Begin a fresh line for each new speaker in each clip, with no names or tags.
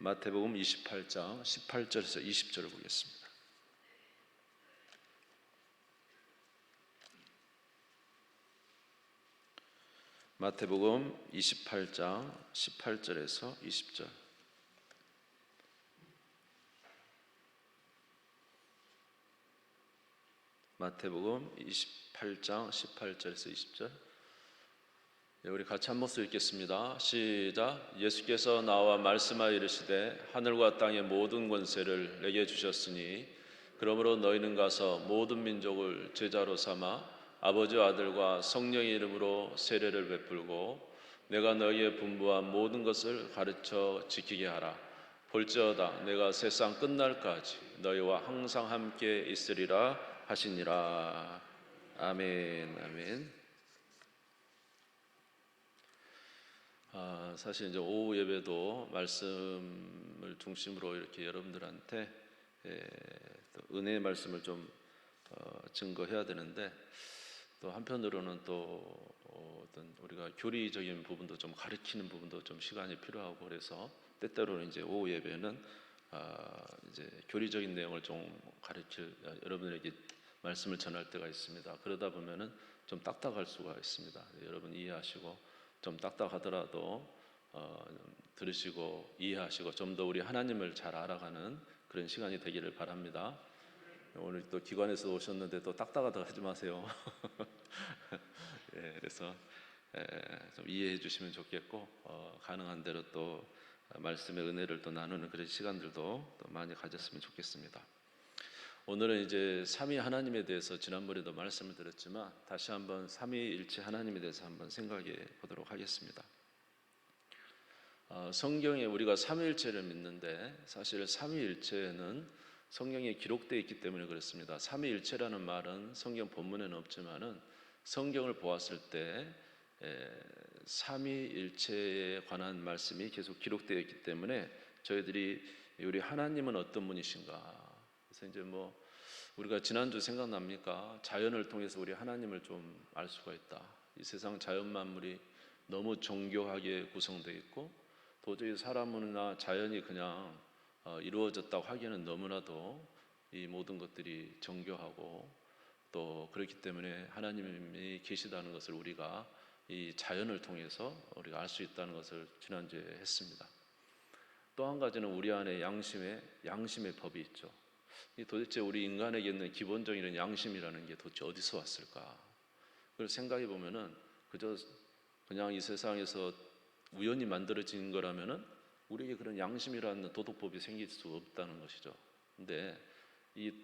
마태복음 28장 18절에서 20절을 보겠습니다. 마태복음 28장 18절에서 20절. 마태복음 28장 18절에서 20절. 우리 같이 한 목소리 읽겠습니다. 시작. 예수께서 나와 말씀하여 이르시되 하늘과 땅의 모든 권세를 내게 주셨으니 그러므로 너희는 가서 모든 민족을 제자로 삼아 아버지와 아들과 성령의 이름으로 세례를 베풀고 내가 너희에 분부한 모든 것을 가르쳐 지키게 하라. 볼지어다 내가 세상 끝날까지 너희와 항상 함께 있으리라 하시니라. 아멘. 아멘. 사실 이제 오후 예배도 말씀을 중심으로 이렇게 여러분들한테 또 은혜의 말씀을 좀 증거해야 되는데, 또 한편으로는 또 어떤 우리가 교리적인 부분도 좀 가르치는 부분도 좀 시간이 필요하고, 그래서 때때로는 이제 오후 예배는 이제 교리적인 내용을 좀 가르칠 여러분에게 말씀을 전할 때가 있습니다. 그러다 보면은 좀 딱딱할 수가 있습니다. 여러분 이해하시고, 좀 딱딱하더라도 들으시고 이해하시고 좀 더 우리 하나님을 잘 알아가는 그런 시간이 되기를 바랍니다. 오늘 또 기관에서 오셨는데 또 딱딱하다 하지 마세요. 그래서 좀 이해해 주시면 좋겠고, 가능한 대로 또 말씀의 은혜를 또 나누는 그런 시간들도 또 많이 가졌으면 좋겠습니다. 오늘은 이제 삼위 하나님에 대해서 지난번에도 말씀을 드렸지만 다시 한번 삼위일체 하나님에 대해서 한번 생각해 보도록 하겠습니다. 성경에 우리가 삼위일체를 믿는데, 사실 삼위일체는 성경에 기록되어 있기 때문에 그렇습니다. 삼위일체라는 말은 성경 본문에는 없지만은 성경을 보았을 때 삼위일체에 관한 말씀이 계속 기록되어 있기 때문에 저희들이 우리 하나님은 어떤 분이신가, 그래서 이제 우리가 지난주 생각납니까? 자연을 통해서 우리 하나님을 좀 알 수가 있다. 이 세상 자연 만물이 너무 정교하게 구성되어 있고, 도저히 사람이나 자연이 그냥 이루어졌다고 하기에는 너무나도 이 모든 것들이 정교하고, 또 그렇기 때문에 하나님이 계시다는 것을 우리가 이 자연을 통해서 우리가 알 수 있다는 것을 지난주에 했습니다. 또 한 가지는 우리 안에 양심의 법이 있죠. 도대체 우리 인간에게 있는 기본적인 양심이라는 게 도대체 어디서 왔을까? 그걸 생각해 보면은 그냥 이 세상에서 우연히 만들어진 거라면은 우리에게 그런 양심이라는 도덕법이 생길 수 없다는 것이죠. 근데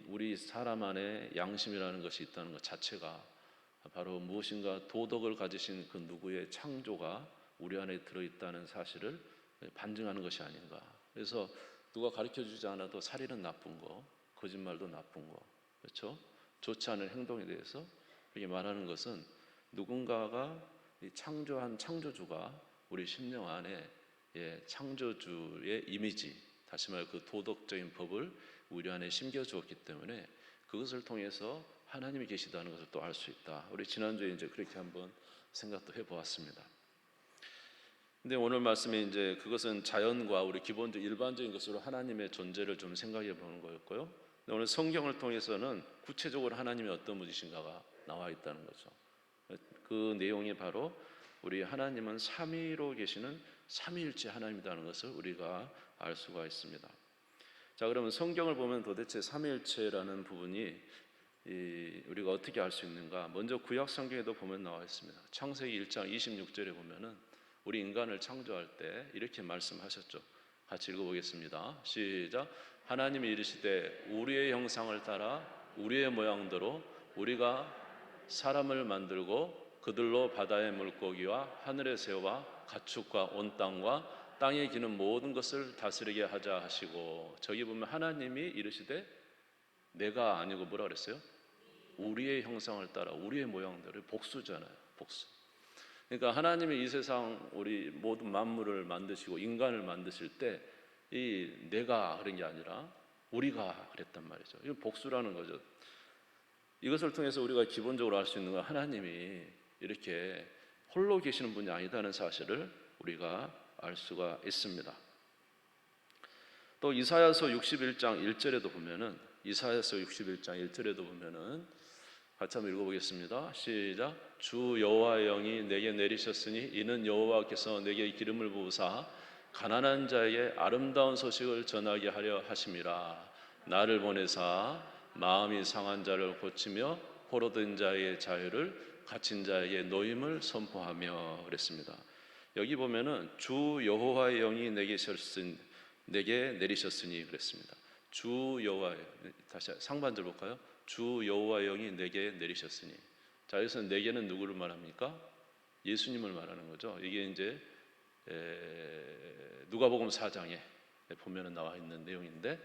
우리 사람 안에 양심이라는 것이 있다는 것 자체가 바로 무엇인가 도덕을 가지신 그 누구의 창조가 우리 안에 들어있다는 사실을 반증하는 것이 아닌가. 그래서 누가 가르쳐주지 않아도 살인은 나쁜 거, 거짓말도 나쁜 거, 그렇죠? 좋지 않은 행동에 대해서 이렇게 말하는 것은 누군가가 창조한 창조주가 우리 심령 안에 창조주의 이미지, 다시 말해 그 도덕적인 법을 우리 안에 심겨주었기 때문에 그것을 통해서 하나님이 계시다는 것을 또 알 수 있다. 우리 지난주에 이제 그렇게 한번 생각도 해보았습니다. 근데 오늘 말씀에 이제 그것은 자연과 우리 기본적 일반적인 것으로 하나님의 존재를 좀 생각해 보는 거였고요. 오늘 성경을 통해서는 구체적으로 하나님이 어떤 분이신가가 나와 있다는 거죠. 그 내용이 바로 우리 하나님은 삼위로 계시는 삼위일체 하나님이라는 것을 우리가 알 수가 있습니다. 자, 그러면 성경을 보면 도대체 삼위일체라는 부분이 우리가 어떻게 알 수 있는가? 먼저 구약 성경에도 보면 나와 있습니다. 창세기 1장 26절에 보면은 우리 인간을 창조할 때 이렇게 말씀하셨죠. 같이 읽어보겠습니다. 시작. 하나님이 이르시되 우리의 형상을 따라 우리의 모양대로 우리가 사람을 만들고 그들로 바다의 물고기와 하늘의 새와 가축과 온 땅과 땅에 기는 모든 것을 다스리게 하자 하시고, 저기 보면 하나님이 이르시되, 내가 아니고 뭐라 그랬어요? 우리의 형상을 따라 우리의 모양대로, 복수잖아요. 복수. 그러니까 하나님이 이 세상 우리 모든 만물을 만드시고 인간을 만드실 때 이 내가 그런 게 아니라 우리가 그랬단 말이죠. 이건 복수라는 거죠. 이것을 통해서 우리가 기본적으로 알 수 있는 건 하나님이 이렇게 홀로 계시는 분이 아니다는 사실을 우리가 알 수가 있습니다. 또 이사야서 61장 1절에도 보면은 이사야서 61장 1절에도 보면은 같이 한번 읽어보겠습니다. 시작. 주 여호와의 영이 내게 내리셨으니 이는 여호와께서 내게 기름을 부으사 가난한 자에게 아름다운 소식을 전하게 하려 하심이라. 나를 보내사 마음이 상한 자를 고치며 포로된 자의 자유를 갇힌 자에게 노임을 선포하며 그랬습니다. 여기 보면은 주 여호와의 영이 내게 내리셨으니 그랬습니다. 주 여호와의, 다시 상반절 볼까요? 주 여호와의 영이 내게 내리셨으니. 자, 여기서 내게는 누구를 말합니까? 예수님을 말하는 거죠. 이게 이제 누가복음 4장에 보면은 나와 있는 내용인데,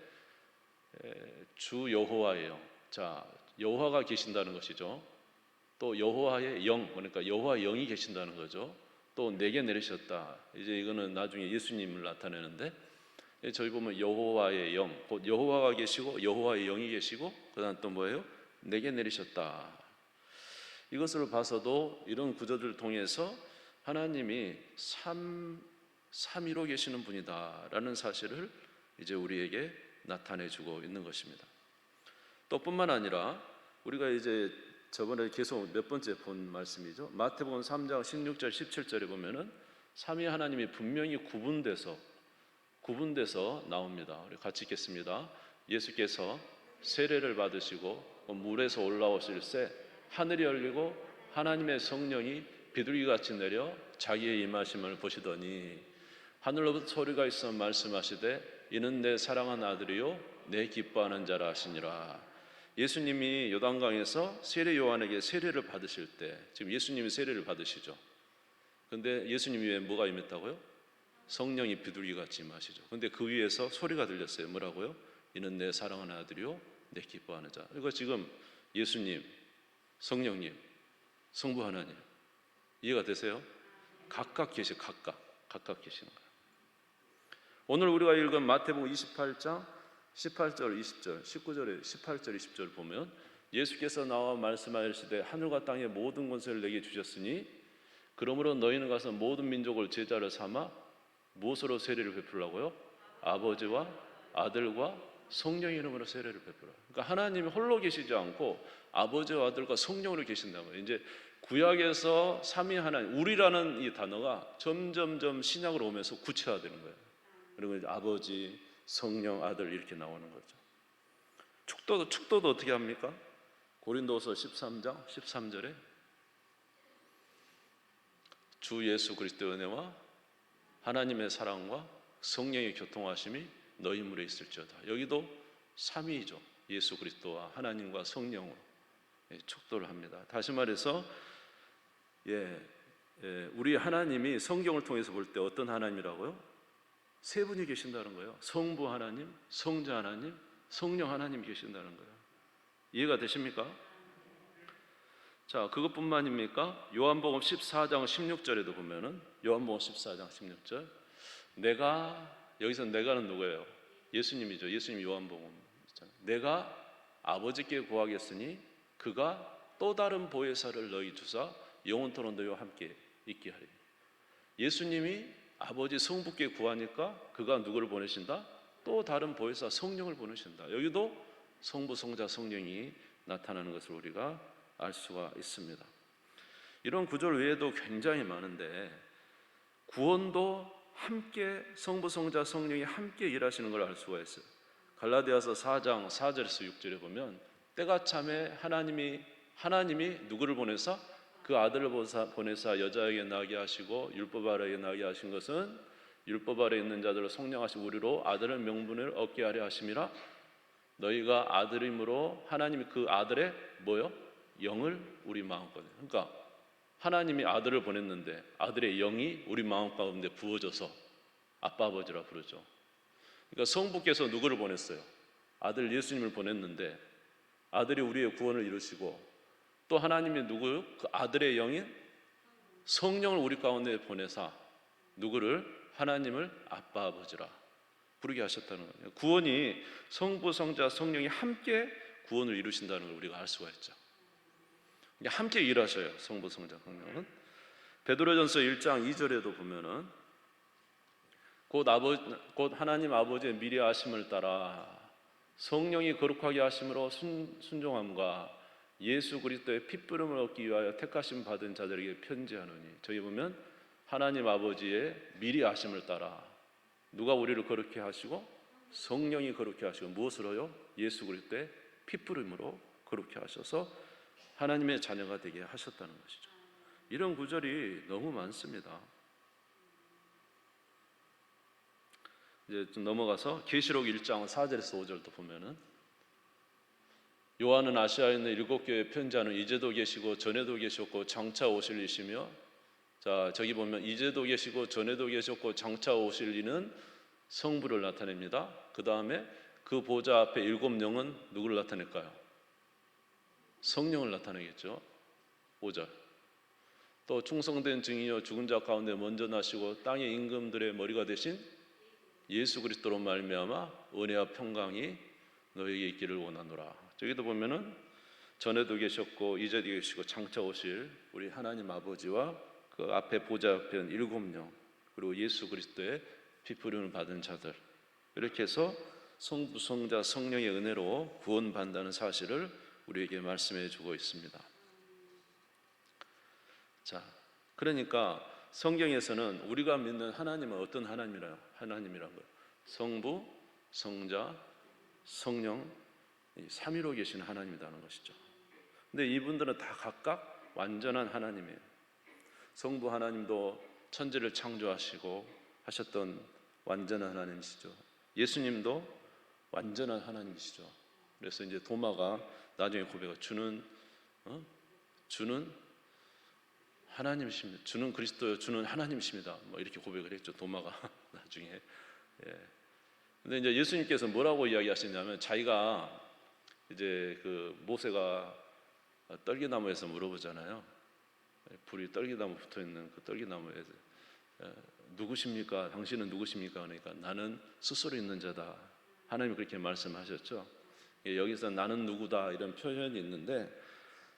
주 여호와의 영. 자, 여호와가 계신다는 것이죠. 또 여호와의 영, 그러니까 여호와의 영이 계신다는 거죠. 또 내게 내리셨다. 이제 이거는 나중에 예수님을 나타내는데, 저희 보면 여호와의 영, 곧 여호와가 계시고 여호와의 영이 계시고 그다음 또 뭐예요? 내게 내리셨다. 이것을 봐서도 이런 구절을 통해서 하나님이 삼위로 계시는 분이다라는 사실을 이제 우리에게 나타내주고 있는 것입니다. 또 뿐만 아니라 우리가 이제 저번에 계속 몇 번째 본 말씀이죠. 마태복음 3장 16절 17절에 보면은 삼위 하나님이 분명히 구분돼서 나옵니다. 우리 같이 읽겠습니다. 예수께서 세례를 받으시고 물에서 올라오실 새 하늘이 열리고 하나님의 성령이 비둘기같이 내려 자기의 임하심을 보시더니 하늘로부터 소리가 있어 말씀하시되 이는 내 사랑한 아들이요 내 기뻐하는 자라 하시니라. 예수님이 요단강에서 세례 요한에게 세례를 받으실 때, 지금 예수님이 세례를 받으시죠. 그런데 예수님 위에 뭐가 임했다고요? 성령이 비둘기같이 임하시죠. 그런데 그 위에서 소리가 들렸어요. 뭐라고요? 이는 내 사랑하는 아들이요 내 기뻐하는 자. 이거 지금 예수님, 성령님, 성부 하나님 이해가 되세요? 각각 계시는 거예요. 오늘 우리가 읽은 마태복음 28장 18절, 20절, 19절에 18절, 20절 보면 예수께서 나와 말씀하시되 하늘과 땅의 모든 권세를 내게 주셨으니 그러므로 너희는 가서 모든 민족을 제자를 삼아 무엇으로 세례를 베풀라고요? 아버지와 아들과 성령의 이름으로 세례를 베풀어. 그러니까 하나님이 홀로 계시지 않고 아버지와 아들과 성령으로 계신다는 거예요. 이제 구약에서 삼위 하나님, 우리라는 이 단어가 점점점 신약으로 오면서 구체화되는 거예요. 그리고 이제 아버지, 성령, 아들 이렇게 나오는 거죠. 축도도 어떻게 합니까? 고린도서 13장 13절에 주 예수 그리스도의 은혜와 하나님의 사랑과 성령의 교통하심이 너희 물에 있을지어다. 여기도 삼위이죠. 예수 그리스도와 하나님과 성령으로 축도를 합니다. 다시 말해서 우리 하나님이 성경을 통해서 볼 때 어떤 하나님이라고요? 세 분이 계신다는 거예요. 성부 하나님, 성자 하나님, 성령 하나님이 계신다는 거예요. 이해가 되십니까? 자, 그것뿐만입니까? 요한복음 14장 16절에도 보면은 요한복음 14장 16절 여기서 내가는 누구예요? 예수님이죠. 예수님 요한복음 내가 아버지께 구하겠으니 그가 또 다른 보혜사를 너희 주사 영원토록 너희와 함께 있게 하리니. 예수님이 아버지 성부께 구하니까 그가 누구를 보내신다? 또 다른 보혜사 성령을 보내신다. 여기도 성부, 성자, 성령이 나타나는 것을 우리가 알 수가 있습니다. 이런 구절 외에도 굉장히 많은데 구원도 함께 성부, 성자, 성령이 함께 일하시는 걸 알 수가 있어요. 갈라디아서 4장 4절에서 6절에 보면 때가 참에 하나님이 누구를 보내사? 그 아들을 보내사 여자에게 나게 하시고 율법 아래에 나게 하신 것은 율법 아래에 있는 자들을 성령하신 우리로 아들의 명분을 얻게 하려 하심이라. 너희가 아들임으로 하나님이 그 아들의 뭐요? 영을 우리 마음가운데. 그러니까 하나님이 아들을 보냈는데 아들의 영이 우리 마음 가운데 부어져서 아빠 아버지라 부르죠. 그러니까 성부께서 누구를 보냈어요? 아들 예수님을 보냈는데 아들이 우리의 구원을 이루시고 또 하나님이 누구요? 그 아들의 영인 성령을 우리 가운데 보내사 누구를? 하나님을 아빠 아버지라 부르게 하셨다는 거예요. 구원이 성부, 성자, 성령이 함께 구원을 이루신다는 걸 우리가 알 수가 있죠. 함께 일하셔요. 성부, 성자, 성령은. 베드로전서 1장 2절에도 보면은 곧 하나님 아버지의 미리 하심을 따라 성령이 거룩하게 하심으로 순종함과 예수 그리스도의 핏부름을 얻기 위하여 택하심 받은 자들에게 편지하노니. 저기 보면 하나님 아버지의 미리 하심을 따라 누가 우리를 거룩히 하시고 성령이 거룩히 하시고 무엇으로요? 예수 그리스도의 핏부름으로 거룩히 하셔서 하나님의 자녀가 되게 하셨다는 것이죠. 이런 구절이 너무 많습니다. 이제 좀 넘어가서 계시록 1장 4절에서 5절도 보면은 요한은 아시아에 있는 7교회에 편지하는 이제도 계시고 전에도 계셨고 장차 오실 이시며, 자 저기 보면 이제도 계시고 전에도 계셨고 장차 오실 이는 성부를 나타냅니다. 그 다음에 그 보좌 앞에 7영은 누구를 나타낼까요? 성령을 나타내겠죠. 5절. 또 충성된 증인이여 죽은 자 가운데 먼저 나시고 땅의 임금들의 머리가 되신 예수 그리스도로 말미암아 은혜와 평강이 너에게 있기를 원하노라. 저기도 보면은 전에도 계셨고 이제도 계시고 장차 오실 우리 하나님 아버지와 그 앞에 보좌 앞에 7영 그리고 예수 그리스도의 핏부림을 받은 자들, 이렇게 해서 성부 성자 성령의 은혜로 구원받는다는 사실을 우리에게 말씀해 주고 있습니다. 자, 그러니까 성경에서는 우리가 믿는 하나님은 어떤 하나님이란 거예요? 성부, 성자, 성령 삼위로 계신 하나님이라는 것이죠. 근데 이분들은 다 각각 완전한 하나님이에요. 성부 하나님도 천지를 창조하시고 하셨던 완전한 하나님이시죠. 예수님도 완전한 하나님이시죠. 그래서 이제 도마가 나중에 고백을 주는 하나님이십니다. 주는 그리스도요, 주는 하나님이십니다. 뭐 이렇게 고백을 했죠. 도마가 나중에. 예. 근데 이제 예수님께서 뭐라고 이야기하시냐면 자기가 이제 그 모세가 떨기나무에서 물어보잖아요. 불이 떨기나무 붙어 있는 그 떨기나무에서 누구십니까? 당신은 누구십니까? 그러니까 나는 스스로 있는 자다. 하나님이 그렇게 말씀하셨죠. 여기서 나는 누구다 이런 표현이 있는데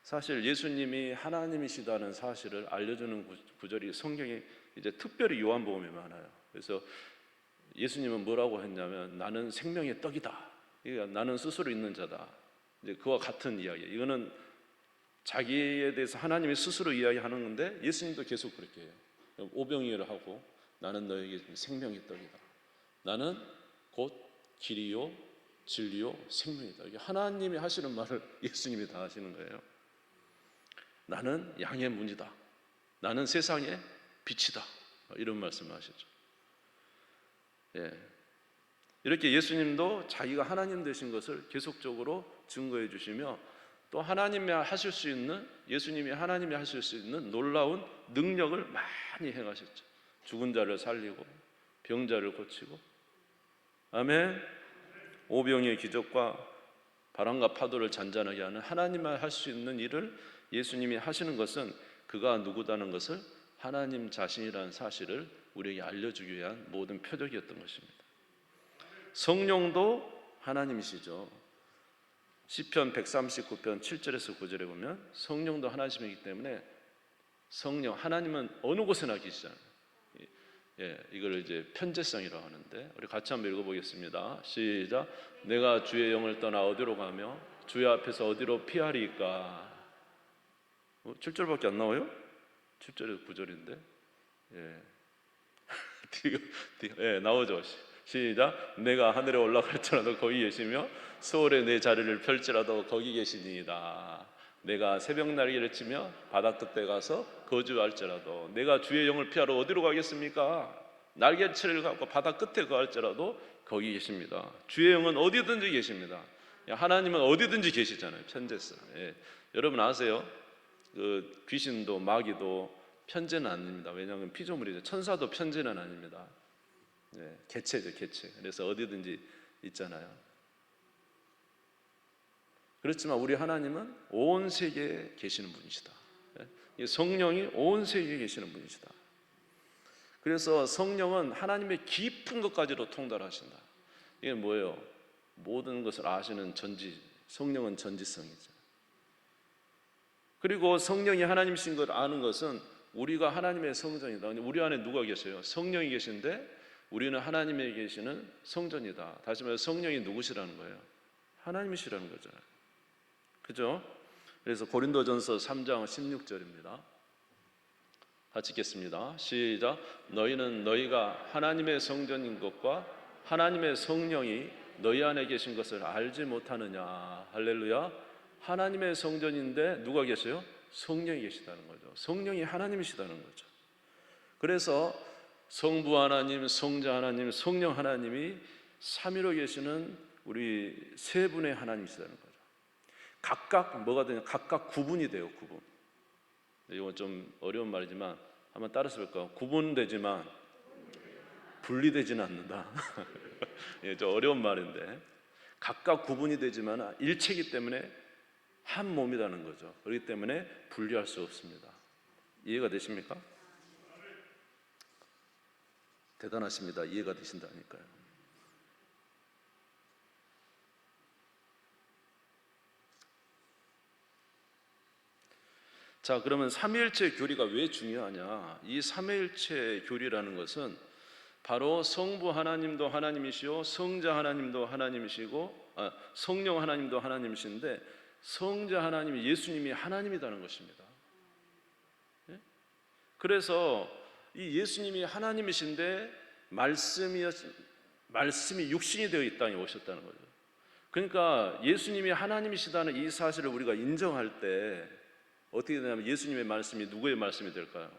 사실 예수님이 하나님이시다는 사실을 알려주는 구절이 성경에 이제 특별히 요한복음에 많아요. 그래서 예수님은 뭐라고 했냐면 나는 생명의 떡이다. 그러니까 나는 스스로 있는 자다. 이제 그와 같은 이야기. 이거는 자기에 대해서 하나님이 스스로 이야기하는 건데 예수님도 계속 그렇게 해요. 오병이어를 하고 나는 너에게 생명의 떡이다. 나는 곧 길이요 진리요 생명이다. 이게 하나님이 하시는 말을 예수님이 다 하시는 거예요. 나는 양의 문이다. 나는 세상의 빛이다. 이런 말씀을 하시죠. 예. 이렇게 예수님도 자기가 하나님 되신 것을 계속적으로 증거해 주시며 또 하나님이 하실 수 있는, 예수님이 하나님이 하실 수 있는 놀라운 능력을 많이 행하셨죠. 죽은 자를 살리고 병자를 고치고, 아멘. 오병이의 기적과 바람과 파도를 잔잔하게 하는 하나님만 할 수 있는 일을 예수님이 하시는 것은 그가 누구다는 것을 하나님 자신이라는 사실을 우리에게 알려주기 위한 모든 표적이었던 것입니다. 성령도 하나님이시죠. 시편 139편 7절에서 9절에 보면 성령도 하나님이기 때문에 성령, 하나님은 어느 곳에나 계시잖아요. 예, 이걸 이제 편재성이라고 하는데 우리 같이 한번 읽어보겠습니다. 시작. 내가 주의 영을 떠나 어디로 가며 주의 앞에서 어디로 피하리까? 7절밖에 안 나와요? 7절에서 9절인데 예. 예, 나오죠. 시작. 내가 하늘에 올라갈지라도 거기 계시며 소홀에 내 자리를 펼지라도 거기 계시니이다. 내가 새벽 날개를 치며 바다 끝에 가서 거주할지라도 내가 주의 영을 피하러 어디로 가겠습니까? 날개치를 갖고 바다 끝에 거할지라도 거기 계십니다. 주의 영은 어디든지 계십니다. 하나님은 어디든지 계시잖아요. 편재성. 예. 여러분 아세요? 그 귀신도 마귀도 편재는 아닙니다. 왜냐하면 피조물이죠. 천사도 편재는 아닙니다. 네, 개체죠, 개체. 그래서 어디든지 있잖아요. 그렇지만 우리 하나님은 온 세계에 계시는 분이시다. 성령이 온 세계에 계시는 분이시다. 그래서 성령은 하나님의 깊은 것까지도 통달하신다. 이게 뭐예요? 모든 것을 아시는 전지, 성령은 전지성이죠. 그리고 성령이 하나님이신 걸 아는 것은 우리가 하나님의 성전이다. 우리 안에 누가 계세요? 성령이 계신데 우리는 하나님에 계시는 성전이다. 다시 말해 성령이 누구시라는 거예요? 하나님이시라는 거잖아요. 그죠? 그래서 고린도전서 3장 16절입니다. 같이 읽겠습니다. 시작. 너희는 너희가 하나님의 성전인 것과 하나님의 성령이 너희 안에 계신 것을 알지 못하느냐. 할렐루야. 하나님의 성전인데 누가 계세요? 성령이 계시다는 거죠. 성령이 하나님이시다는 거죠. 그래서 성부 하나님, 성자 하나님, 성령 하나님이 삼위로 계시는 우리 세 분의 하나님이시다는 거죠. 각각 뭐가 되냐? 각각 구분이 돼요. 구분. 이건 좀 어려운 말이지만 한번 따라서 볼까요? 구분되지만 분리되지는 않는다. 예, 좀 어려운 말인데 각각 구분이 되지만 일체이기 때문에 한 몸이라는 거죠. 그렇기 때문에 분리할 수 없습니다. 이해가 되십니까? 대단하십니다. 이해가 되신다니까요. 자, 그러면 삼위일체 교리가 왜 중요하냐? 이 삼위일체 교리라는 것은 바로 성부 하나님도 하나님이시요 성자 하나님도 하나님이시고 성령 하나님도 하나님이신데 성자 하나님 예수님이 하나님이라는 것입니다. 예? 그래서 이 예수님이 하나님이신데 말씀이 육신이 되어 이 땅에 오셨다는 거죠. 그러니까 예수님이 하나님이시다는 이 사실을 우리가 인정할 때 어떻게 되냐면 예수님의 말씀이 누구의 말씀이 될까요?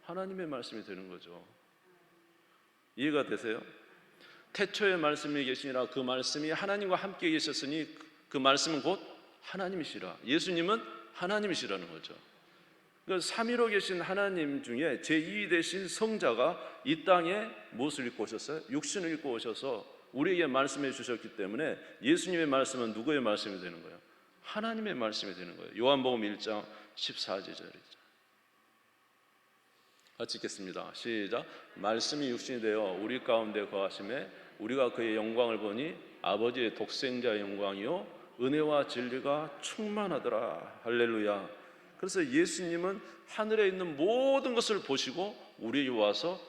하나님의 말씀이 되는 거죠. 이해가 되세요? 태초의 말씀이 계시니라 그 말씀이 하나님과 함께 계셨으니 그 말씀은 곧 하나님이시라. 예수님은 하나님이시라는 거죠. 그 삼위로 계신 하나님 중에 제2위 되신 성자가 이 땅에 무엇을 입고 오셨어요? 육신을 입고 오셔서 우리에게 말씀해 주셨기 때문에 예수님의 말씀은 누구의 말씀이 되는 거예요? 하나님의 말씀이 되는 거예요. 요한복음 1장 14절이죠. 같이 읽겠습니다. 시작. 말씀이 육신이 되어 우리 가운데 거하심에 우리가 그의 영광을 보니 아버지의 독생자의 영광이요 은혜와 진리가 충만하더라. 할렐루야. 그래서 예수님은 하늘에 있는 모든 것을 보시고 우리에게 와서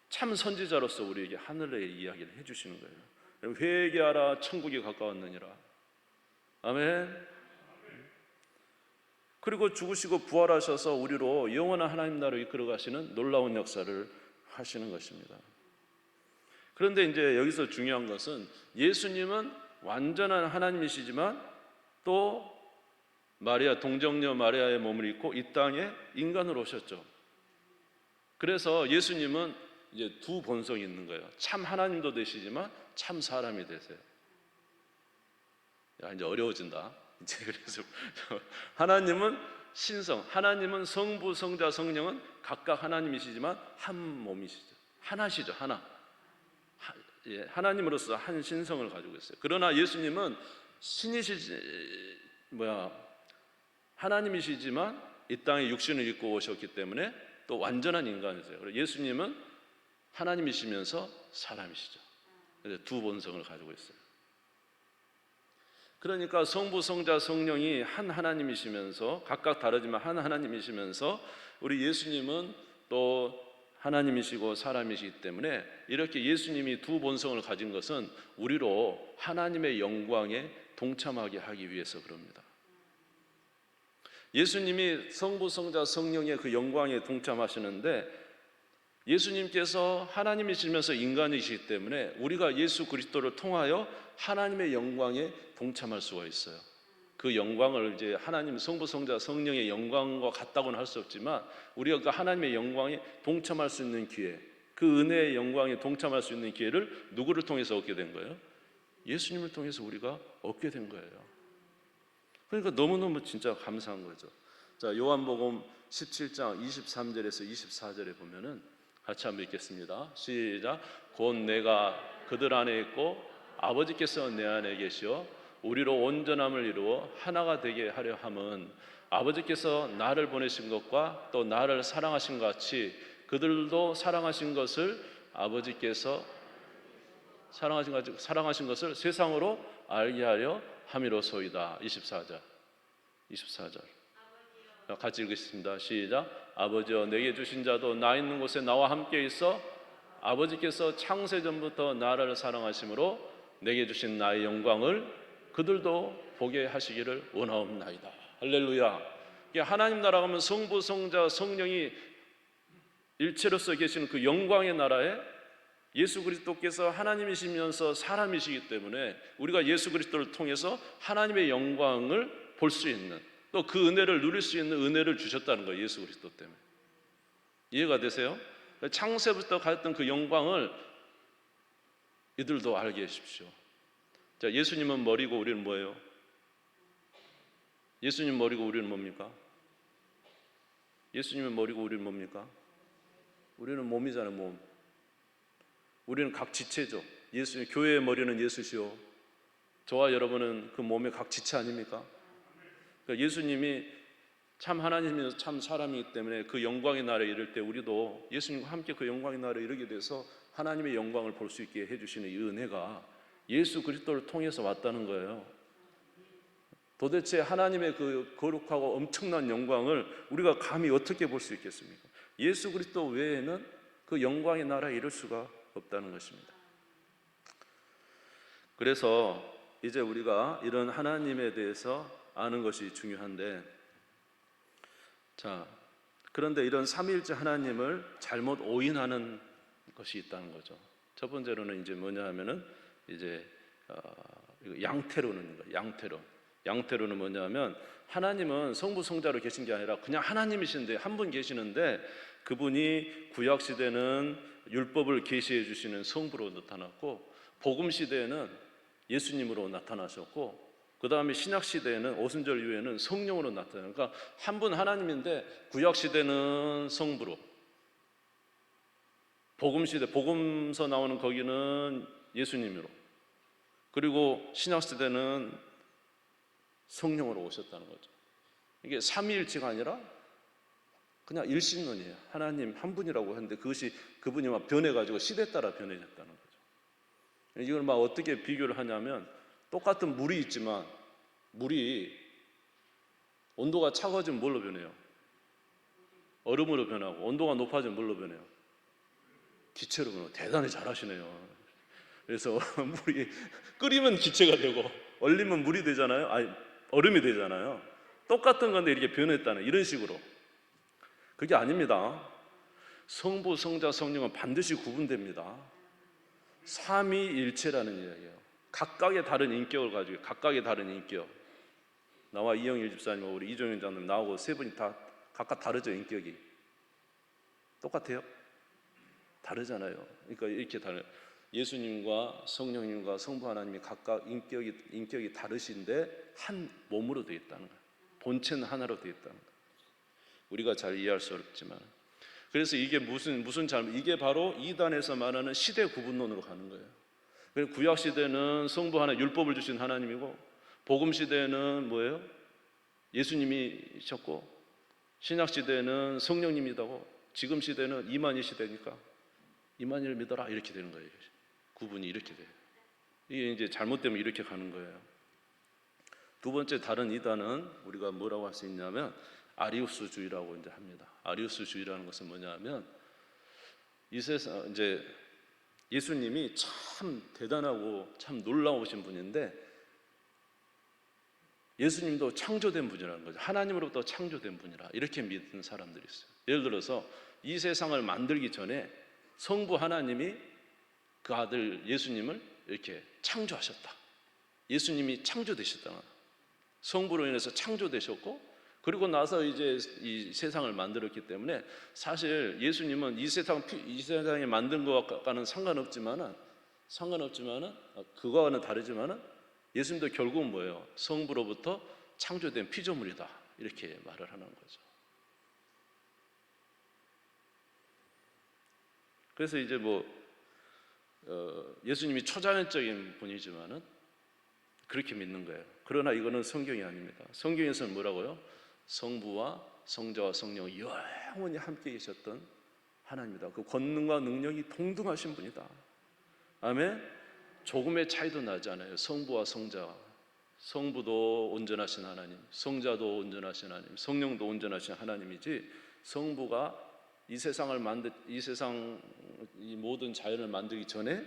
참 선지자로서 우리에게 하늘의 이야기를 해주시는 거예요. 회개하라 천국이 가까웠느니라. 아멘. 그리고 죽으시고 부활하셔서 우리로 영원한 하나님 나라로 이끌어 가시는 놀라운 역사를 하시는 것입니다. 그런데 이제 여기서 중요한 것은 예수님은 완전한 하나님이시지만 또 마리아 동정녀 마리아의 몸을 입고 이 땅에 인간으로 오셨죠. 그래서 예수님은 이제 두 본성이 있는 거예요. 참 하나님도 되시지만 참 사람이 되세요. 야, 이제 어려워진다. 이제 그래서 하나님은 신성, 하나님은 성부, 성자, 성령은 각각 하나님이시지만 한 몸이시죠. 하나시죠, 하나. 하나님으로서 한 신성을 가지고 있어요. 그러나 예수님은 하나님이시지만 이 땅에 육신을 입고 오셨기 때문에 또 완전한 인간이세요. 예수님은 하나님이시면서 사람이시죠. 그래서 두 본성을 가지고 있어요. 그러니까 성부, 성자, 성령이 한 하나님이시면서 각각 다르지만 한 하나님이시면서 우리 예수님은 또 하나님이시고 사람이시기 때문에 이렇게 예수님이 두 본성을 가진 것은 우리로 하나님의 영광에 동참하게 하기 위해서 그럽니다. 예수님이 성부, 성자, 성령의 그 영광에 동참하시는데 예수님께서 하나님이시면서 인간이시기 때문에 우리가 예수 그리스도를 통하여 하나님의 영광에 동참할 수가 있어요. 그 영광을 이제 하나님 성부, 성자, 성령의 영광과 같다고는 할 수 없지만 우리가 그 하나님의 영광에 동참할 수 있는 기회, 그 은혜의 영광에 동참할 수 있는 기회를 누구를 통해서 얻게 된 거예요? 예수님을 통해서 우리가 얻게 된 거예요. 그러니까 너무너무 진짜 감사한 거죠. 자, 요한복음 17장 23절에서 24절에 보면은 같이 한번 읽겠습니다. 시작. 곧 내가 그들 안에 있고 아버지께서 내 안에 계시어 우리로 온전함을 이루어 하나가 되게 하려 함은 아버지께서 나를 보내신 것과 또 나를 사랑하신 것 같이 그들도 사랑하신 것을 아버지께서 사랑하신 것을 세상으로 알게 하려 함이로소이다. 24절 같이 읽겠습니다. 시작. 아버지여 내게 주신 자도 나 있는 곳에 나와 함께 있어 아버지께서 창세전부터 나를 사랑하심으로 내게 주신 나의 영광을 그들도 보게 하시기를 원하옵나이다. 할렐루야. 하나님 나라가 하면 성부, 성자, 성령이 일체로서 계시는 그 영광의 나라에 예수 그리스도께서 하나님이시면서 사람이시기 때문에 우리가 예수 그리스도를 통해서 하나님의 영광을 볼 수 있는, 또 그 은혜를 누릴 수 있는 은혜를 주셨다는 거예요. 예수 그리스도 때문에. 이해가 되세요? 창세부터 가졌던 그 영광을 이들도 알게 하십시오. 자, 예수님은 머리고 우리는 뭐예요? 예수님 머리고 우리는 뭡니까? 예수님은 머리고 우리는 뭡니까? 우리는 몸이잖아요. 몸. 우리는 각 지체죠. 예수님, 교회의 머리는 예수시오. 저와 여러분은 그 몸의 각 지체 아닙니까? 그러니까 예수님이 참 하나님이면서 참 사람이기 때문에 그 영광의 날에 이를 때 우리도 예수님과 함께 그 영광의 날에 이르게 돼서 하나님의 영광을 볼 수 있게 해주시는 이 은혜가 예수 그리스도를 통해서 왔다는 거예요. 도대체 하나님의 그 거룩하고 엄청난 영광을 우리가 감히 어떻게 볼 수 있겠습니까? 예수 그리스도 외에는 그 영광의 나라에 이를 수가 없다는 것입니다. 그래서 이제 우리가 이런 하나님에 대해서 아는 것이 중요한데, 자, 그런데 이런 삼위일체 하나님을 잘못 오인하는 것이 있다는 거죠. 첫 번째로는 이제 뭐냐 하면은 이제 양태론인 거예요. 양태론은 뭐냐면 하나님은 성부 성자로 계신 게 아니라 그냥 하나님이신데 한 분 계시는데 그분이 구약 시대는 율법을 계시해 주시는 성부로 나타났고 복음 시대에는 예수님으로 나타나셨고 그 다음에 신약 시대에는 오순절 이후에는 성령으로 나타나요. 그러니까 한 분 하나님인데 구약 시대는 성부로, 복음 시대 복음서 나오는 거기는 예수님으로, 그리고 신약 시대는 성령으로 오셨다는 거죠. 이게 삼위일체가 아니라 그냥 일신론이에요. 하나님 한 분이라고 하는데 그것이 그분이 막 변해가지고 시대에 따라 변해졌다는 거죠. 이걸 막 어떻게 비교를 하냐면 똑같은 물이 있지만 물이 온도가 차가워지면 뭘로 변해요? 얼음으로 변하고 온도가 높아지면 뭘로 변해요? 기체로 변하고. 대단히 잘하시네요. 그래서 물이 끓이면 기체가 되고 얼리면 물이 되잖아요. 아니 얼음이 되잖아요. 똑같은 건데 이렇게 변했다는 이런 식으로. 그게 아닙니다. 성부, 성자, 성령은 반드시 구분됩니다. 삼위일체라는 이야기예요. 각각의 다른 인격을 가지고 각각의 다른 인격. 나와 이영일 집사님하고 우리 이종현 장님 나하고 세 분이 다 각각 다르죠. 인격이 똑같아요? 다르잖아요. 그러니까 이렇게 다른 예수님과 성령님과 성부 하나님이 각각 인격이 다르신데 한 몸으로 되어 있다는 거예요. 본체는 하나로 되어 있다는 거예요. 우리가 잘 이해할 수 없지만, 그래서 이게 무슨 잘못? 이게 바로 이단에서 말하는 시대 구분론으로 가는 거예요. 그래서 구약 시대는 성부 하나 율법을 주신 하나님이고, 복음 시대는 뭐예요? 예수님이셨고, 신약 시대는 성령님이다고, 지금 시대는 이만희 시대니까 이만희를 믿어라 이렇게 되는 거예요. 구분이 이렇게 돼요. 이게 이제 잘못되면 이렇게 가는 거예요. 두 번째 다른 이단은 우리가 뭐라고 할 수 있냐면 아리우스주의라고 이제 합니다. 아리우스주의라는 것은 뭐냐면 이 세상 이제 예수님이 참 대단하고 참 놀라우신 분인데 예수님도 창조된 분이라는 거죠. 하나님으로부터 창조된 분이라 이렇게 믿는 사람들이 있어요. 예를 들어서 이 세상을 만들기 전에 성부 하나님이 그 아들 예수님을 이렇게 창조하셨다. 예수님이 창조되셨다. 성부로 인해서 창조되셨고 그리고 나서 이제 이 세상을 만들었기 때문에 사실 예수님은 이 세상에 만든 것과는 상관없지만은 그거와는 다르지만은 예수님도 결국은 뭐예요? 성부로부터 창조된 피조물이다 이렇게 말을 하는 거죠. 그래서 이제 예수님이 초자연적인 분이지만은 그렇게 믿는 거예요. 그러나 이거는 성경이 아닙니다. 성경에서는 뭐라고요? 성부와 성자와 성령이 영원히 함께 계셨던 하나님이다. 그 권능과 능력이 동등하신 분이다. 아멘. 조금의 차이도 나지 않아요. 성부와 성자, 성부도 온전하신 하나님, 성자도 온전하신 하나님, 성령도 온전하신 하나님이지 성부가 이 세상을 이 모든 자연을 만들기 전에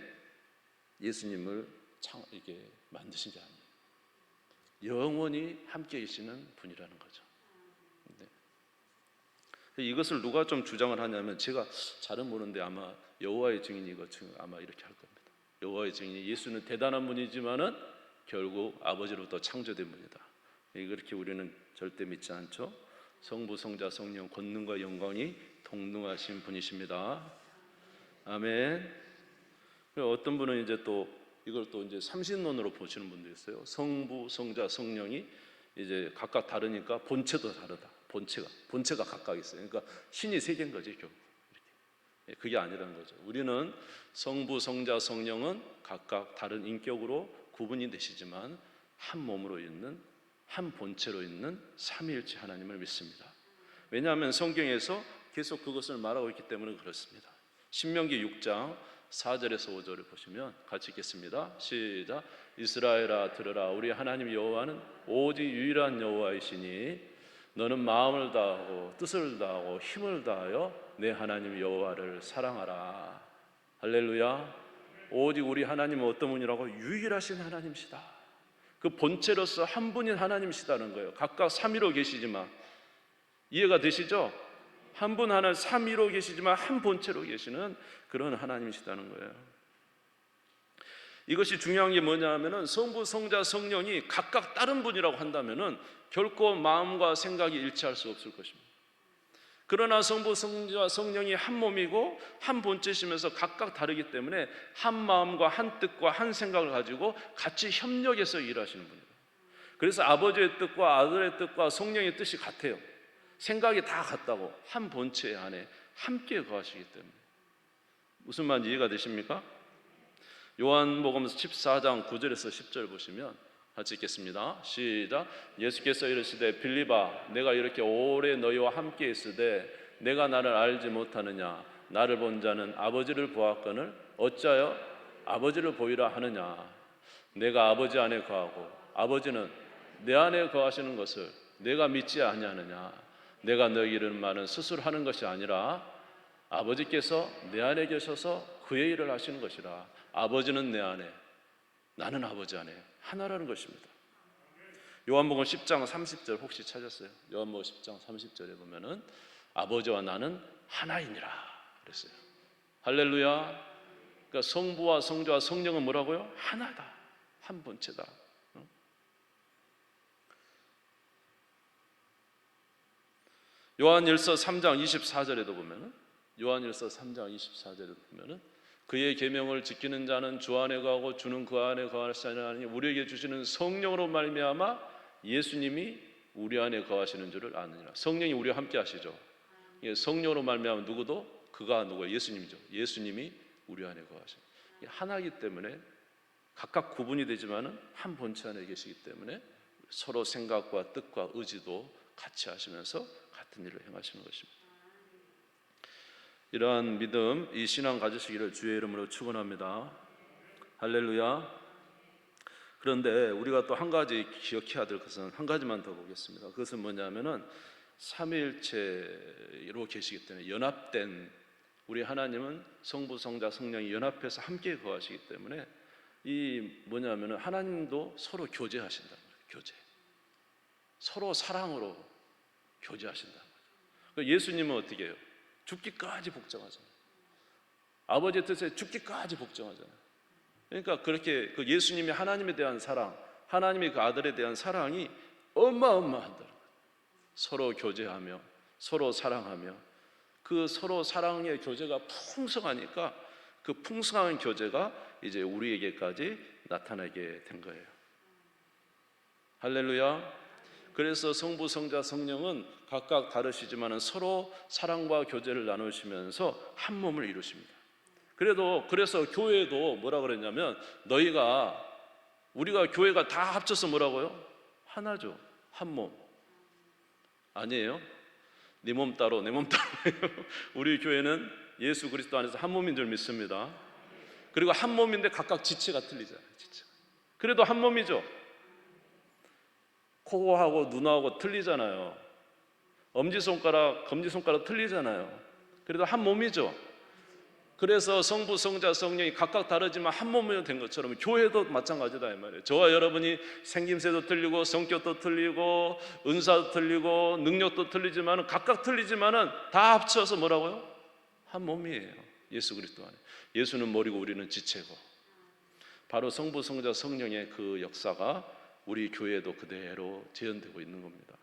예수님을 이렇게 만드신 게 아니에요. 영원히 함께 계시는 분이라는 거죠. 네. 이것을 누가 좀 주장을 하냐면, 제가 잘은 모르는데 아마 여호와의 증인이 이거 아마 이렇게 할 겁니다. 여호와의 증인이 예수는 대단한 분이지만은 결국 아버지로부터 창조된 분이다. 이렇게 우리는 절대 믿지 않죠. 성부, 성자, 성령, 권능과 영광이 동등하신 분이십니다. 아멘. 어떤 분은 이제 또 이걸 또 이제 삼신론으로 보시는 분도 있어요. 성부, 성자, 성령이 이제 각각 다르니까 본체도 다르다. 본체가 각각 있어요. 그러니까 신이 세 개인 거지 결국. 그게 아니라는 거죠. 우리는 성부, 성자, 성령은 각각 다른 인격으로 구분이 되시지만 한 몸으로 있는, 한 본체로 있는 삼위일체 하나님을 믿습니다. 왜냐하면 성경에서 계속 그것을 말하고 있기 때문에 그렇습니다. 신명기 6장 4절에서 5절을 보시면 같이 읽겠습니다. 시작. 이스라엘아 들으라. 우리 하나님 여호와는 오직 유일한 여호와이시니 너는 마음을 다하고 뜻을 다하고 힘을 다하여 내 하나님 여호와를 사랑하라. 할렐루야. 오직 우리 하나님은 어떤 분이라고? 유일하신 하나님이시다. 그 본체로서 한 분인 하나님이시다는 거예요. 각각 삼위로 계시지만, 이해가 되시죠? 한 분 하나 삼위로 계시지만 한 본체로 계시는 그런 하나님이시다는 거예요. 이것이 중요한 게 뭐냐 하면은 성부, 성자, 성령이 각각 다른 분이라고 한다면은 결코 마음과 생각이 일치할 수 없을 것입니다. 그러나 성부, 성자, 성령이 한 몸이고 한 본체시면서 각각 다르기 때문에 한 마음과 한 뜻과 한 생각을 가지고 같이 협력해서 일하시는 분이에요. 그래서 아버지의 뜻과 아들의 뜻과 성령의 뜻이 같아요. 생각이 다 같다고, 한 본체 안에 함께 거하시기 때문에. 무슨 말인지 이해가 되십니까? 요한복음 14장 9절에서 10절 보시면 같이 읽겠습니다. 시작. 예수께서 이르시되 빌립아, 내가 이렇게 오래 너희와 함께 있으되 내가 나를 알지 못하느냐? 나를 본 자는 아버지를 보았거늘 어찌하여 아버지를 보이라 하느냐? 내가 아버지 안에 거하고 아버지는 내 안에 거하시는 것을 내가 믿지 아니하느냐? 내가 너희를 말은 스스로 하는 것이 아니라 아버지께서 내 안에 계셔서 그의 일을 하시는 것이라. 아버지는 내 안에, 나는 아버지 안에 하나라는 것입니다. 요한복음 10장 30절 혹시 찾았어요? 요한복음 10장 30절에 보면은 아버지와 나는 하나이니라 그랬어요. 할렐루야. 그러니까 성부와 성자와 성령은 뭐라고요? 하나다. 한 본체다. 요한일서 3장 24절에도 보면은, 요한일서 3장 24절에도 보면은 그의 계명을 지키는 자는 주 안에 거하고 주는 그 안에 거하시나니 우리에게 주시는 성령으로 말미암아 예수님이 우리 안에 거하시는 줄을 아느니라. 성령이 우리와 함께 하시죠. 성령으로 말미암아 누구도, 그가 누구예요? 예수님이죠. 예수님이 우리 안에 거하시는, 하나이기 때문에 각각 구분이 되지만은 한 본체 안에 계시기 때문에 서로 생각과 뜻과 의지도 같이 하시면서 같은 일을 행하시는 것입니다. 이러한 믿음, 이 신앙 가지시기를 주의 이름으로 축원합니다. 할렐루야. 그런데 우리가 또 한 가지 기억해야 될 것은 한 가지만 더 보겠습니다. 그것은 뭐냐면은 삼위일체로 계시기 때문에 연합된, 우리 하나님은 성부, 성자, 성령이 연합해서 함께 거하시기 때문에 이 뭐냐면은 하나님도 서로 교제하신다는 거예요. 교제. 서로 사랑으로 교제하신다는 거죠. 예수님은 어떻게 해요? 죽기까지 복종하잖아요. 아버지의 뜻에 죽기까지 복종하잖아요. 그러니까 그렇게 그 예수님이 하나님에 대한 사랑, 하나님이 그 아들에 대한 사랑이 어마어마하다는 거예요. 서로 교제하며 서로 사랑하며 그 서로 사랑의 교제가 풍성하니까 그 풍성한 교제가 이제 우리에게까지 나타나게 된 거예요. 할렐루야. 그래서 성부, 성자, 성령은 각각 다르시지만 서로 사랑과 교제를 나누시면서 한 몸을 이루십니다. 그래서 교회도 뭐라 그랬냐면, 우리가 교회가 다 합쳐서 뭐라고요? 하나죠. 한 몸. 아니에요? 네 몸 따로 내 몸 따로. 우리 교회는 예수 그리스도 안에서 한 몸인 줄 믿습니다. 그리고 한 몸인데 각각 지체가 틀리잖아요. 지체가. 그래도 한 몸이죠. 코하고 눈하고 틀리잖아요. 엄지손가락, 검지손가락 틀리잖아요. 그래도 한 몸이죠. 그래서 성부, 성자, 성령이 각각 다르지만 한 몸이 된 것처럼 교회도 마찬가지다 이 말이에요. 저와 여러분이 생김새도 틀리고 성격도 틀리고 은사도 틀리고 능력도 틀리지만 각각 틀리지만은 다 합쳐서 뭐라고요? 한 몸이에요. 예수 그리스도 안에. 예수는 머리고 우리는 지체고. 바로 성부, 성자, 성령의 그 역사가 우리 교회에도 그대로 재현되고 있는 겁니다.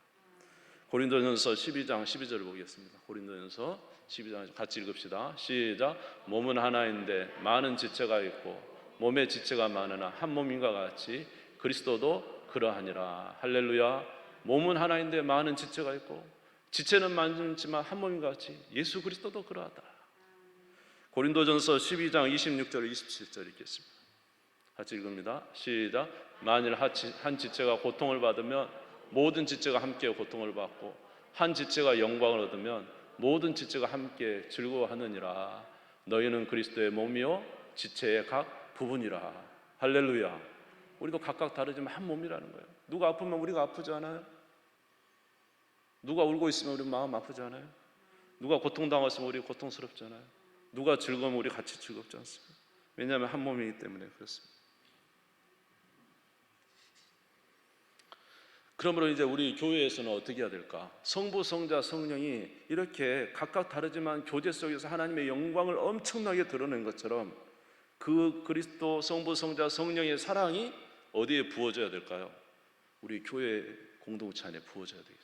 고린도전서 12장 12절을 보겠습니다. 고린도전서 12장 같이 읽읍시다. 시작. 몸은 하나인데 많은 지체가 있고 몸의 지체가 많으나 한 몸인가 같이 그리스도도 그러하니라. 할렐루야. 몸은 하나인데 많은 지체가 있고 지체는 많지만 한 몸인가 같이 예수 그리스도도 그러하다. 고린도전서 12장 26절 27절 읽겠습니다. 같이 읽습니다. 시작. 만일 한 지체가 고통을 받으면 모든 지체가 함께 고통을 받고 한 지체가 영광을 얻으면 모든 지체가 함께 즐거워하느니라. 너희는 그리스도의 몸이요 지체의 각 부분이라. 할렐루야. 우리도 각각 다르지만 한 몸이라는 거예요. 누가 아프면 우리가 아프지 않아요? 누가 울고 있으면 우리 마음 아프지 않아요? 누가 고통당했으면 우리 고통스럽잖아요. 누가 즐거우면 우리 같이 즐겁지 않습니까? 왜냐하면 한 몸이기 때문에 그렇습니다. 그러므로 이제 우리 교회에서는 어떻게 해야 될까? 성부, 성자, 성령이 이렇게 각각 다르지만 교제 속에서 하나님의 영광을 엄청나게 드러낸 것처럼 그 그리스도 성부, 성자, 성령의 사랑이 어디에 부어져야 될까요? 우리 교회 공동체 안에 부어져야 되겠죠.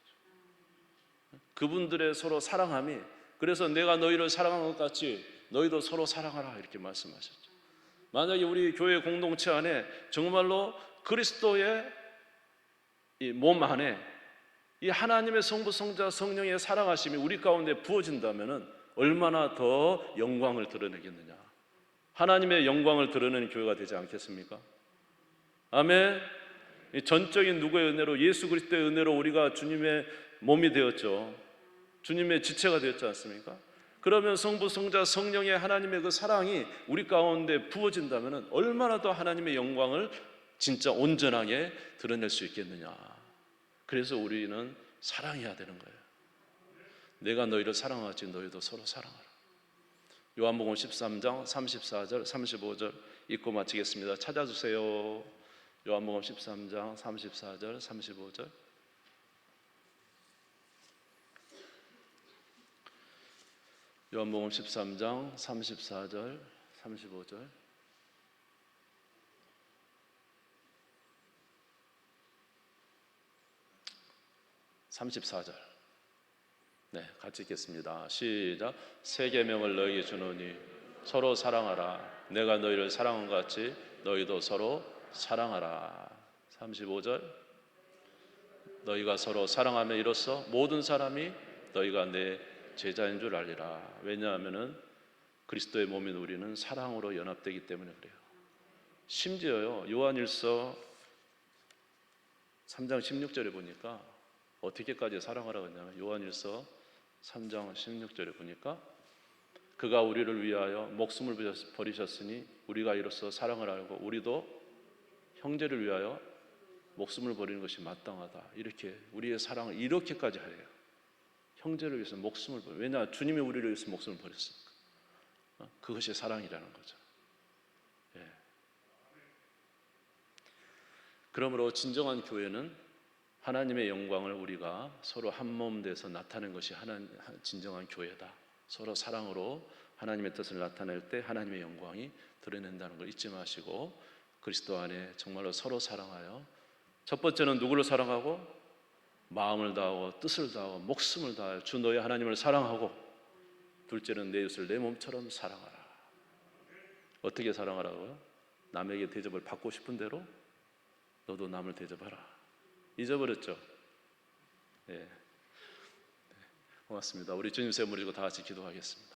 그분들의 서로 사랑함이, 그래서 내가 너희를 사랑한 것 같이 너희도 서로 사랑하라 이렇게 말씀하셨죠. 만약에 우리 교회 공동체 안에 정말로 그리스도의 이 몸 안에 이 하나님의 성부, 성자, 성령의 사랑하심이 우리 가운데 부어진다면 얼마나 더 영광을 드러내겠느냐. 하나님의 영광을 드러내는 교회가 되지 않겠습니까? 아멘. 이 전적인 누구의 은혜로? 예수 그리스도의 은혜로 우리가 주님의 몸이 되었죠. 주님의 지체가 되었지 않습니까? 그러면 성부, 성자, 성령의 하나님의 그 사랑이 우리 가운데 부어진다면 얼마나 더 하나님의 영광을 진짜 온전하게 드러낼 수 있겠느냐. 그래서 우리는 사랑해야 되는 거예요. 내가 너희를 사랑하지 너희도 서로 사랑하라. 요한복음 13장 34절 35절 읽고 마치겠습니다. 찾아주세요. 요한복음 13장 34절 35절. 요한복음 13장 34절 35절. 네, 같이 읽겠습니다. 시작. 새 계명을 너희에게 주노니 서로 사랑하라. 내가 너희를 사랑한 것 같이 너희도 서로 사랑하라. 35절. 너희가 서로 사랑하며 이로써 모든 사람이 너희가 내 제자인 줄 알리라. 왜냐하면은 그리스도의 몸인 우리는 사랑으로 연합되기 때문에 그래요. 심지어요, 요한일서 3장 16절에 보니까 어떻게까지 사랑하라고 했냐면 요한일서 3장 16절에 보니까 그가 우리를 위하여 목숨을 버리셨으니 우리가 이로써 사랑을 알고 우리도 형제를 위하여 목숨을 버리는 것이 마땅하다. 이렇게 우리의 사랑을 이렇게까지 하래요. 형제를 위해서 목숨을 버려. 왜냐? 주님이 우리를 위해서 목숨을 버렸으니까. 그것이 사랑이라는 거죠. 예. 그러므로 진정한 교회는 하나님의 영광을 우리가 서로 한 몸 돼서 나타내는 것이 진정한 교회다. 서로 사랑으로 하나님의 뜻을 나타낼 때 하나님의 영광이 드러낸다는 걸 잊지 마시고 그리스도 안에 정말로 서로 사랑하여 첫 번째는 누구를 사랑하고 마음을 다하고 뜻을 다하고 목숨을 다하여 주 너의 하나님을 사랑하고 둘째는 내 이웃을 내 몸처럼 사랑하라. 어떻게 사랑하라고요? 남에게 대접을 받고 싶은 대로 너도 남을 대접하라. 잊어버렸죠? 예. 고맙습니다. 우리 주님 세우리고 다 같이 기도하겠습니다.